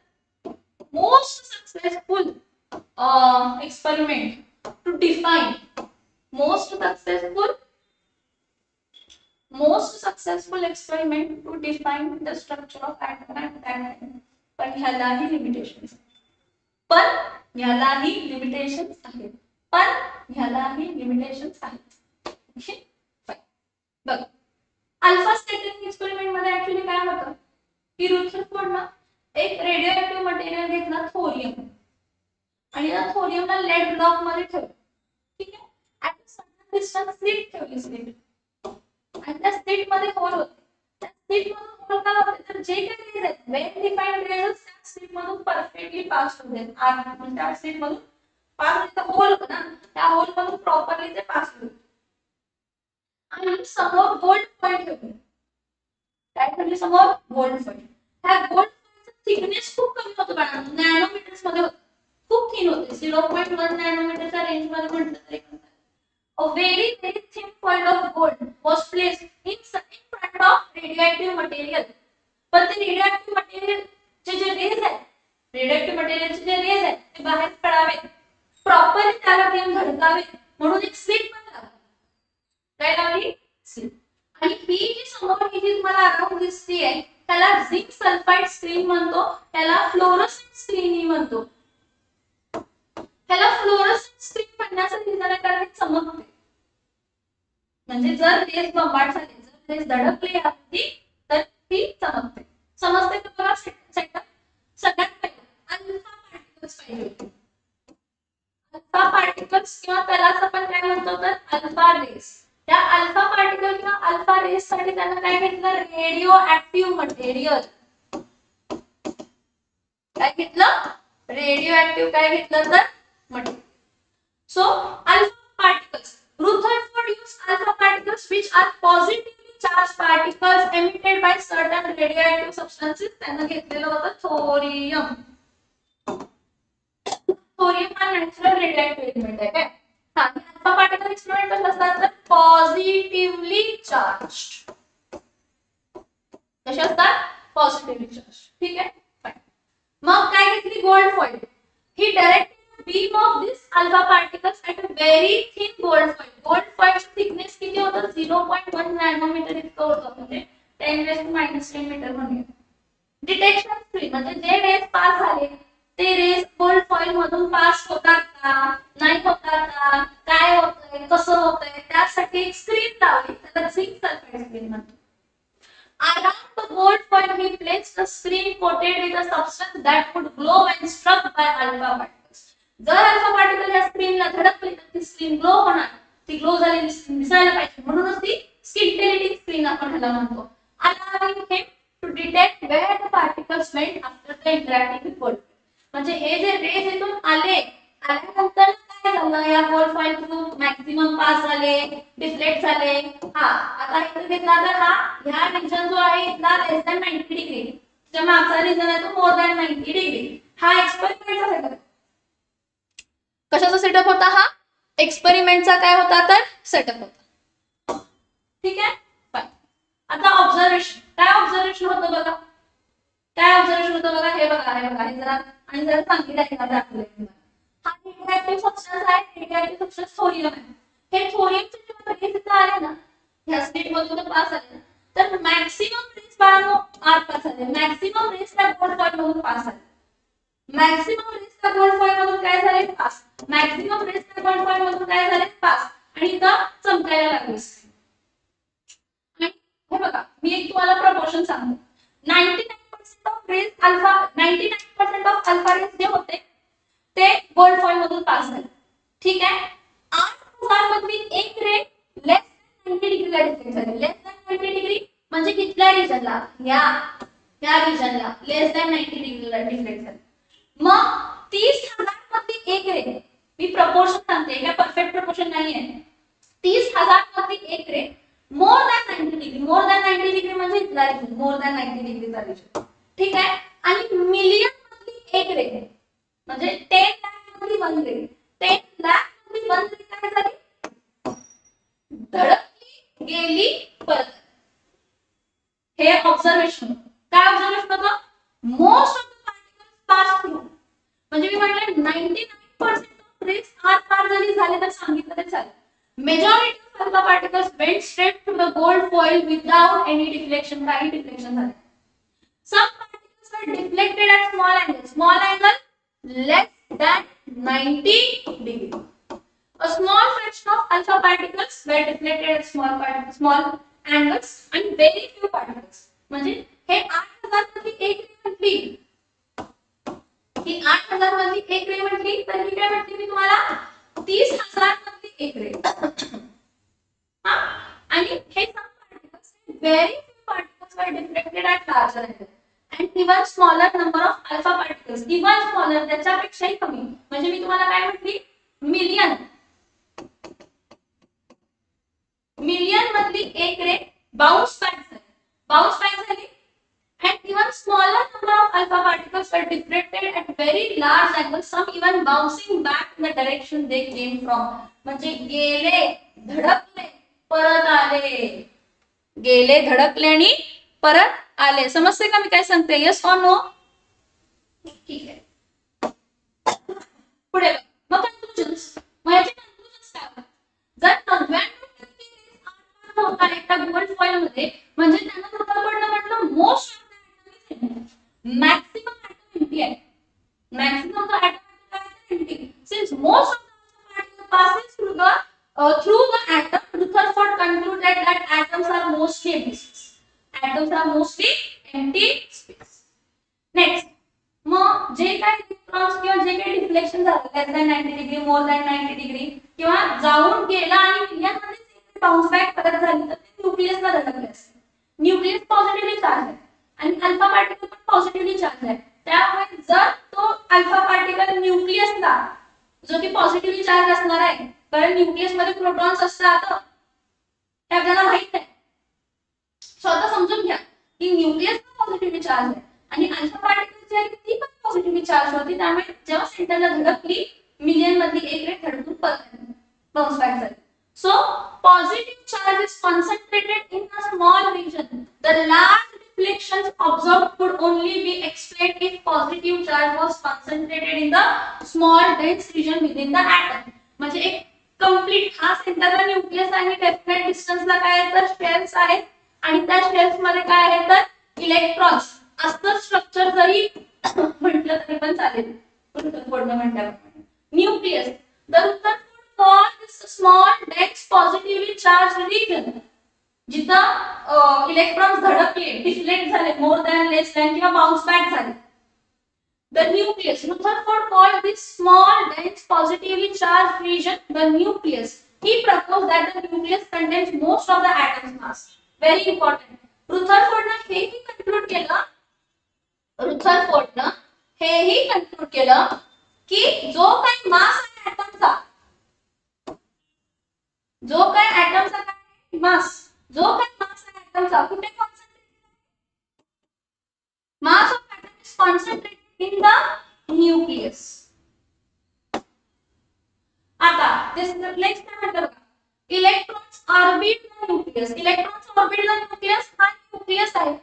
Speaker 1: most successful experiment to define most successful experiment to define the structure of atom at that time. पण ह्यालाही limitations आहेत. बघ अल्फा स्कॅटरिंग एक्सपेरिमेंट मध्ये ऍक्च्युअली काय होतं की रुथरफोर्डनं एक रेडिओएक्टिव्ह मटेरियल घेतला थोरियम आणि या थोरियमला लेड ब्लॉक मध्ये ठेवलं. ठीक आहे. ऍट सडन डिस्टन्स स्लिट ठेवली स्लिट आणि त्या स्लिट मध्ये होल होते. त्या स्लिट मधून होल काय होते तर जे काही रेज आहेत वेल डिफाइंड रेज त्या स्लिट मधून परफेक्टली पास होत आहेत. म्हणजे त्या स्लिट मधून पास होते होल होतं ना त्या होल मधून प्रॉपरली ते पास होते. आणि समोर गोल्ड फॉइल ठेवली. काय ठेवली समोर गोल्ड फॉइल. ह्या गोल्ड थिकनेस खूप कमी होतं बाळा, नॅनोमीटर्स मध्ये होतं, खूप थिन होते. 0.1 नॅनोमीटरच्या रेंज मध्ये म्हटलं तरी a very thin foil of gold was placed in front of radioactive material. पण ते radioactive material चे जे रेज आहेत, radioactive material चे जे रेज आहेत ते बाहेर पडावेत, प्रॉपरली त्याला घेऊन धडकावेत म्हणून एक स्लिट पण लावली. काय लावली? स्लिट. आणि ही जी समोर ही जी तुम्हाला अराउंड दिसतेय त्याला झिंक सल्फाइड स्क्रीन म्हणतो, त्याला फ्लोरोसेंट स्क्रीन म्हणतो. त्याला फ्लोरोसेंट स्क्रीन म्हणण्याचं रिझन आहे कारण ते चमकते. म्हणजे जर रेज बंबाड झाले, जर रेज धडकली यावरती तर ती चमकते. समजते का बघा सेटअप? सगळ्यात पहिला अल्फा पार्टिकल्स पाहिजे होते. अल्फा पार्टिकल्स किंवा त्यालाच आपण काय म्हणतो तर अल्फा रेज. त्या अल्फा पार्टिकल किंवा अल्फा रेज साठी त्यांना काय घेतलं रेडिओ ऍक्टिव्ह मटेरियल. काय घेतलं रेडिओ ऍक्टिव्ह काय घेतलं तर material. So alpha particles Rutherford used alpha particles which are positively charged particles emitted by certain radioactive substances. त्यांना घेतलेलं होतं थोरियम. थोरियम हा नॅचरल रेडिओएक्टिव्ह एलिमेंट आहे काय. हा अल्फा पार्टिकल एक्सपेरिमेंट कसं असतात तर पॉझिटिव्हली चार्ज्ड. कसे असतात पॉझिटिव्हली चार्ज. ठीक आहे. मग काय घेतली gold foil. He direct beam of this alpha particles at a very thin gold foil. Gold foil thickness किती होतं 0.1 नॅनोमीटर इतकं होतं, म्हणजे 10⁻⁻10 मीटर म्हणूया. डिटेक्शन स्क्रीन म्हणजे जे रेज पास झाले ते रेज गोल्ड फॉइल मधून पास होतात का नाही होतात का काय होतंय कसं होतंय त्यासाठी एक स्क्रीन लावली, त्याला झिंक सल्फाइड स्क्रीन म्हणतात. Around the gold foil he placed a screen coated with a substance that would glow when struck by alpha particles. जर अल्फा पार्टिकल या स्क्रीनला धडकली तर ती स्क्रीन ग्लो होणार, ती ग्लो झालेली स्क्रीन दिसायला पाहिजे म्हणूनच ती स्किंटेलिटिंग स्क्रीन आपण ह्याला म्हणतो. allowing him to detect where the particles went after the interacting with gold. म्हणजे हे जे रेज इथून आल्यानंतर काय झालं या gold foil through maximum pass झाले डिफ्लेक्ट झाले. हा आता इथे घेतला तर हा ह्या रिजन जो आहे इथला लेस दॅन 90 डिग्री, जो मागचा रिजन आहे तो मोर दॅन 90 डिग्री. हा एक्सपेरिमेंटचा सेटअप. कशाचा सेटअप होता हा एक्सपेरिमेंटचा काय होता तर सेटअप होता. ठीक आहे. आता ऑब्झर्वेशन काय ऑब्झर्वेशन होतं बघा. काय ऑब्झर्वेशन होतं बघा हे बघा हे जरा आणि जरा चांगली दाखवलंय. हा रेडिओएक्टिव्ह सबस्टन्स आहे, रेडिओएक्टिव्ह सबस्टन्स थोरियम आहे. हे थोरियमचे जे रेज इथं आले ना ह्या स्लिट मधून पास आले ना तर मॅक्सिमम रेज बाळांनो आत पास आले. मॅक्सिमम रेज त्या गोल्ड फॉइल मधून पास आले. मॅक्सिमम रेज कार्बन फॉइल मधून काय झाले pass, maximum rays carbon foil मधून काय झाले पास, आणि इथं चमकायला लागलीस. आणि हे बघा मी एक तुम्हाला प्रपोर्शन सांगतो. 99% of rays alpha 99% of alpha rays जे होते ते गोल्ड फॉइल मधून पास झाले. ठीक आहे. 8000 मधली एक रे लेस दॅन 90 डिग्रीला डिफ्लेक्ट झाली. लेस दॅन 90 डिग्री म्हणजे कितल्या रिजनला, या रिजनला लेस दॅन 90 डिग्रीला डिफ्लेक्ट झाली. मग 30,000 मधली एक रे, मी प्रपोर्शन सांगते काय परफेक्ट प्रपोर्शन नाहीये. 30,000 मधली एक ray more than 90 degree, more than 90 degree म्हणजे इथला रिजन, मोर दॅन 90 डिग्रीचा रिजन. ठीक आहे. आणि मिलियन मधली एक रे म्हणजे 10 लाख मधली वन रे, 10 लाख मधली वन रे काय झाली, धडकली गेली परत. हे ऑब्झर्वेशन. काय ऑब्झर्वेशन होतं, most of the particles pass through, म्हणजे मी म्हटलं 99% ऑफ रेस आर पार जरी झाले तर सांगितलं तरी चालेल. Majority of alpha particles went straight to the gold foil without any deflection, काही डिफ्लेक्शन झाले. Some particles were deflected at small angle less than 90 degree. A small fraction of alpha particles were deflected at small angles and very few particles. म्हणजे हे 8000 मधली एक रे म्हटली, ही 8000 मधली एक रे म्हटली, तर ही काय म्हटली मी तुम्हाला 30,000 मधली एक रे. आणि हे some particles, very few particles were deflected at larger angles. And even smaller number of alpha particles, even smaller त्याच्यापेक्षाही कमी, म्हणजे मी तुम्हाला काय म्हटली मिलियन मधली एक रे बाउंस बॅक झाली. and even smaller number of alpha particles were deflected at very large angles, some even bouncing back in the direction they came from. म्हणजे गेले धडकले परत आले, गेले धडकले आणि परत आले. समजते का मी काय सांगते, येस ऑर नो? ठीक आहे. पुढे मग कंक्लुजन्स. मग याचे कंक्लुजन्स काय, जर 99% होता एका गोल्ड फॉइल मध्ये, म्हणजे त्यांना पकडणं म्हटलं मोस्ट मॅक्सिमम ॲटम एम्प्टी आहे. मॅक्सिमम जो ॲटम आहे empty, since most of the particle passes through the atom, Rutherford concluded that atoms are mostly empty space. Atoms are mostly empty space. Next, मग जे काही इलेक्ट्रॉन्स किंवा जे काही deflection झालं less than 90 degree, more than 90 degree किंवा जाऊन गेला आणि मिलियन मध्ये बाउन्स बॅक परत झाली, तर ते न्यूक्लियसला धडकले असते. न्यूक्लियस पॉझिटिव्हली चार्ज आहे आणि अल्फा पार्टिकल पण पॉझिटिव्हली चार्ज आहे. त्यामुळे जर तो अल्फा पार्टिकल न्यूक्लियसला, जो की पॉझिटिव्हली चार्ज असणार आहे, कारण न्यूक्लियस मध्ये प्रोटॉन्स असतात हे आपल्याला माहित आहे. सो आता समजून घ्या की न्यूक्लियस पॉझिटिव्हली चार्ज आहे आणि अल्फा पार्टिकल जी आहे ती पण पॉझिटिव्हली चार्ज होती. त्यामुळे जेव्हा सेंटरला धडकली मिलियन मधली एक रे धडकून परत बाउन्स बॅक झाली. So positive charge is concentrated in a small region. The large deflections observed could only be explained if positive charge was concentrated in the small dense region within the atom. म्हणजे एक complete हा सेंटरला nucleus आणि definite डिस्टन्सला काय आहे तर shells आहेत आणि त्या शेल्स मध्ये काय आहे तर इलेक्ट्रॉन्स असतं. स्ट्रक्चर जरी म्हटलं तरी पण चालेल. पुढे म्हटलं nucleus, the Rutherford called this small dense positively charged region. जिथं इलेक्ट्रॉन्स धडकले, डिफ्लेक्ट झाले, मोर दॅन लेस दॅन किंवा बाउन्स बॅक झाले. The nucleus. Rutherford called this small, dense, positively charged region the nucleus. He proposed that the nucleus contains most of the atom's mass. Very important. Rutherford ने हेही conclude केलं. Rutherford ने हेही conclude केलं की जो काही मास आहे ॲटमचा, जो काही ॲटमचा काय मास, जो काही मास आहे ॲटमचा कुठे concentrated, mass of atom is concentrated in the nucleus. आता this next काय म्हणतात बघा, electrons orbit the nucleus. electrons orbit the nucleus. हा न्यूक्लियस आहे,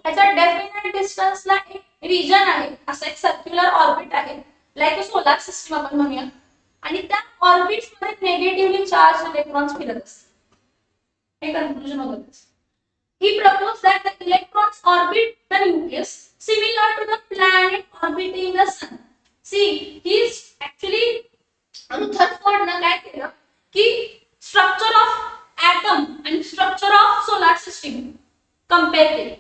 Speaker 1: त्याच्या डेफिनेट डिस्टन्स ला एक रिजन आहे, असं एक सर्क्युलर ऑर्बिट आहे, लाईक अ सोलार सिस्टम आपण म्हणूया, आणि त्या ऑर्बिट्स मध्ये नेगेटिव्हली चार्ज इलेक्ट्रॉन्स फिरत असतात. हे कन्क्लूजन होतं. He proposed that the electrons orbit the nucleus similar to the planet orbiting the sun. See ही ऍक्च्युली रुथरफोर्ड न काय केलं की स्ट्रक्चर ऑफ ऍटम आणि structure of solar system compare केले.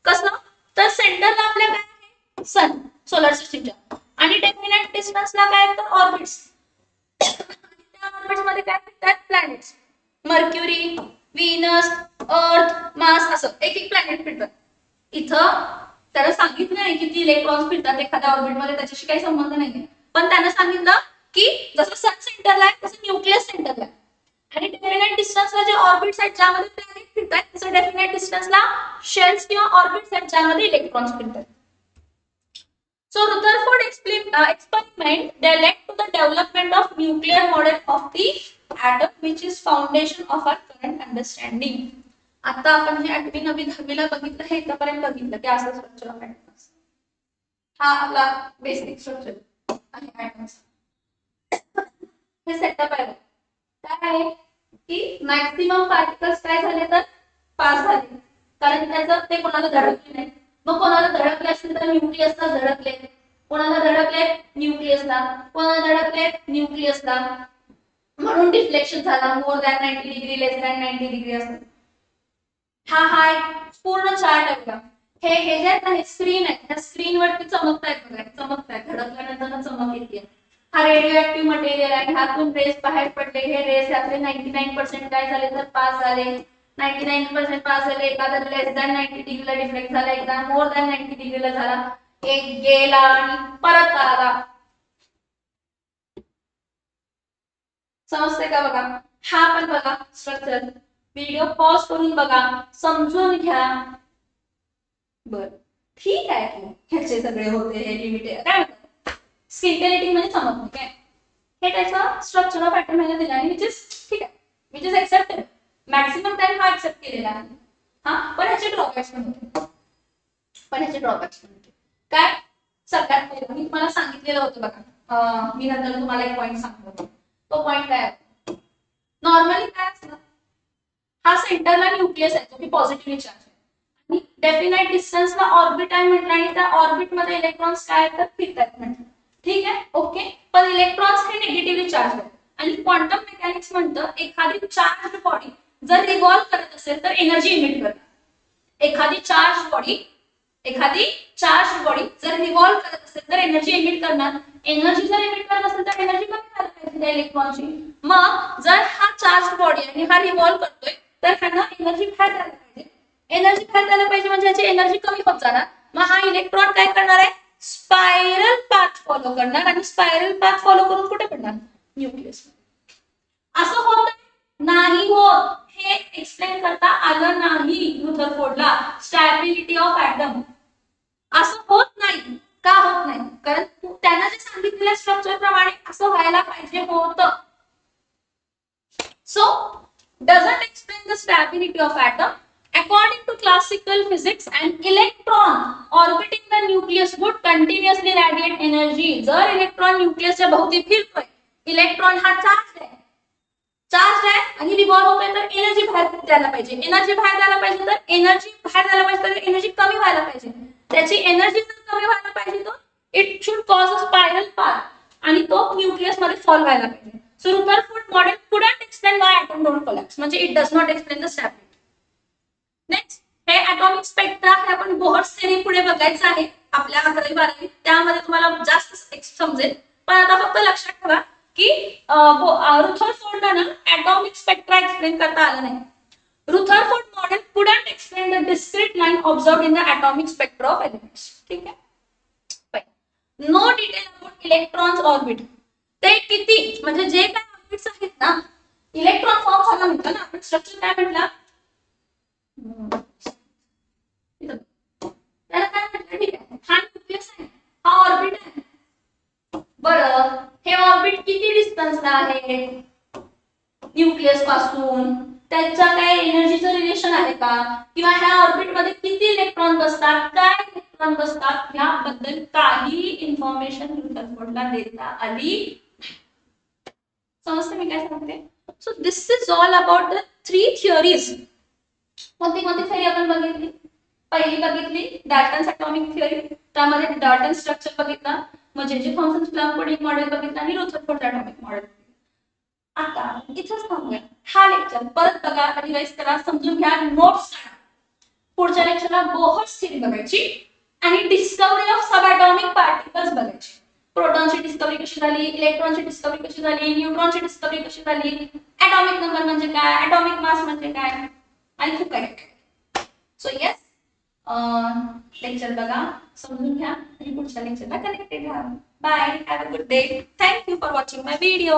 Speaker 1: कसं तर सेंटरला आपल्या काय आहे सन सोलार सिस्टीमच्या आणि डेफिनेट डिस्टन्सला काय तर ऑर्बिट्स. त्या ऑर्बिट्स मध्ये काय फिरतात प्लॅनेट्स मर्क्युरी व्हीनस अर्थ मार्स असं एक एक प्लॅनेट फिरतात. इथं त्याला सांगितलं नाही किती इलेक्ट्रॉन्स फिरतात एखाद्या ऑर्बिट मध्ये त्याच्याशी काही संबंध नाही पण त्यानं सांगितलं की जसं सन सेंटरला आहे तसं न्यूक्लियस सेंटरला आहे आणि डेफिनेट डिस्टन्सला जे ऑर्बिट्स आहेत ज्यामध्ये प्लॅनेट फिरतात तसं डेफिनेट डिस्टन्सला शेल्स किंवा ऑर्बिट्स आहेत ज्यामध्ये इलेक्ट्रॉन्स फिरतात. So Rutherford experiment they led to the development of nuclear model of the atom which is foundation of our current understanding. आता आपण हे 8वी 9वी 10वीला बघितलं हे इथपर्यंत बघितलं की असं स्ट्रक्चर ऑफ ॲटम्स. हा आपला बेसिक स्ट्रक्चर आहे ॲटम्स. हे सेटअप आहे काय आहे की मॅक्सिमम पार्टिकल्स काय झाले तर पास झाले कारण त्याचं ते कोणाला धडकले नाही. मग कोणाला धडकले असतील तर न्यूक्लियसला धडकले कोणाला धडकले न्यूक्लियसला कोणाला धडकले न्यूक्लियसला म्हणून डिफ्लेक्शन झाला मोर दॅन 90 डिग्री लेस दॅन 90 डिग्री असं. हा एक पूर्ण चार्ट आहे बघा. हे जे आहेत ना हे स्क्रीन आहे ह्या स्क्रीन वरती चमकतायत बघा चमकतायत धडकल्यानंतर चमक येते. हा रेडिओ ऍक्टिव्ह मटेरियल आहे ह्यातून रेस बाहेर पडले हे रेस यातले 99% काय झाले तर पास झाले 99% पास झाले एखादा लेस दॅन 90 डिग्रीला डिफ्लेक्ट झाला एकदा मोर दॅन 90 डिग्रीला झाला एक गेला आणि परत आला. समजते का बघा. हा पण बघा स्ट्रक्चर व्हिडिओ पॉज करून बघा समजून घ्या. बर ठीक आहे ह्याचे सगळे होते हे लिमिटेड काय म्हणतात स्किंटेलिटी म्हणजे समजणे काय हे त्याचं स्ट्रक्चर ऑफ ॲटम मध्ये दिलं आणि विच इज ठीक आहे which is accepted maximum time हा एक्सेप्ट केलेला आहे. हा पण ह्याचे ड्रॉबॅक्स पण होते काय सगळ्यात पहिला मी तुम्हाला सांगितलेलं होतं बघा मी नंतर तुम्हाला एक पॉईंट सांगतो तो पॉईंट काय नॉर्मली काय असतं हा सेंटरला न्यूक्लियस आहे जो की पॉझिटिव्हली चार्ज आहे आणि डेफिनाइट डिस्टन्सला ऑर्बिट आहे म्हटलं आणि त्या ऑर्बिट मध्ये इलेक्ट्रॉन्स काय तर फिरतात म्हटलं ठीक आहे ओके. पण इलेक्ट्रॉन्स हे निगेटिव्हली चार्ज आहेत आणि क्वांटम मेकॅनिक्स म्हणतं एखादी चार्ज बॉडी जर रिव्हॉल्व करत असेल तर एनर्जी इमिट करतात. एखादी चार्ज बॉडी जर रिव्हॉल्व करत असेल तर एनर्जी इमिट करणार. एनर्जी जर इमिट करत असेल तर एनर्जी कमी झाली पाहिजे त्या इलेक्ट्रॉनची. मग जर हा चार्ज बॉडी आणि हा रिव्हॉल्व करतोय तर ह्याला एनर्जी बाहेर जायला पाहिजे. एनर्जी बाहेर जायला पाहिजे म्हणजे ह्याची एनर्जी कमी होत जाणार. मग हा इलेक्ट्रॉन काय करणार आहे स्पायरल पाथ फॉलो करणार आणि स्पायरल पाथ फॉलो करून कुठे पडणार न्यूक्लियस. असं होत नाही होत हे एक्सप्लेन करता आलं नाही रुथरफोर्डला स्टॅबिलिटी ऑफ ॲटम. असं होत नाही का होत नाही कारण त्यांना जे सांगितलेल्या स्ट्रक्चर प्रमाणे असं व्हायला पाहिजे होतं. So doesn't explain the stability of atom. According to classical physics, an electron orbiting the nucleus would continuously radiate energy. जर इलेक्ट्रॉन न्यूक्लियसच्या भोवती फिरतोय इलेक्ट्रॉन हा चार्ज आहे आणि रिव्हॉल्व होतोय तर एनर्जी बाहेर द्यायला पाहिजे. एनर्जी बाहेर द्यायला पाहिजे तर एनर्जी कमी व्हायला पाहिजे. त्याची एनर्जी जर कमी व्हायला पाहिजे तर it should cause a spiral path आणि तो न्यूक्लियस मध्ये फॉल व्हायला पाहिजे. So Rutherford model couldn't explain why atom don't collapse म्हणजे it does not explain the stability. Next हे ॲटॉमिक स्पेक्ट्रा हे आपण बोहर्स थेअरी पुढे बघायचं आहे आपल्या 11वी 12वी त्यामध्ये तुम्हाला जास्त समजेल. पण आता फक्त लक्षात ठेवा की रुथरफोर्डला ना ॲटॉमिक स्पेक्ट्रा एक्सप्लेन करता आलं नाही. Rutherford model couldn't explain the discrete line observed in the atomic spectra of elements. ठीक आहे. No detail about electrons orbit ते किती म्हणजे जे काय ऑर्बिट्स आहेत ना इलेक्ट्रॉन फॉर्म झाला म्हटलं ना आपण स्ट्रक्चर काय म्हटलं त्याला काय म्हटलं ठीक आहे हा न्यूक्लियस आहे हा ऑर्बिट आहे. बरं हे ऑर्बिट किती डिस्टन्सला आहे न्यूक्लियस पासून त्याचा काय एनर्जीचं रिलेशन आहे का किंवा ह्या ऑर्बिट मध्ये किती इलेक्ट्रॉन बसतात काय इलेक्ट्रॉन बसतात याबद्दल काही इन्फॉर्मेशन रुथरफोर्डला देता आली. समजते मी काय सांगते. So this is all about the 3 theories. कोणती थिअरी आपण बघितली पहिली बघितली डाल्टन्स ॲटॉमिक थिअरी त्यामध्ये डाल्टन स्ट्रक्चर बघितला. म्हणजे जे थॉमसन प्लॅंक मॉडेल बघितलं आणि रुथरफोर्ड ॲटॉमिक मॉडेल. आता इथंच थांबूया. हा लेक्चर परत बघा, रिवाइज करा, समजून घ्या, नोट्स काढा. पुढच्या लेक्चरला बोहर थ्योरी बघायची आणि discovery of sub atomic particles बघायची. प्रोटॉनची डिस्कवरी कशी झाली, इलेक्ट्रॉनची डिस्कवरी कशी झाली, न्यूट्रॉनची डिस्कवरी कशी झाली, ॲटॉमिक नंबर म्हणजे काय, ॲटॉमिक मास म्हणजे काय, आणि खूप काय. सो येस, लेक्चर बघा, समजून घ्या आणि पुढच्या लेक्चरला कनेक्टेड राहा. Bye, have a good day. Thank you for watching my video.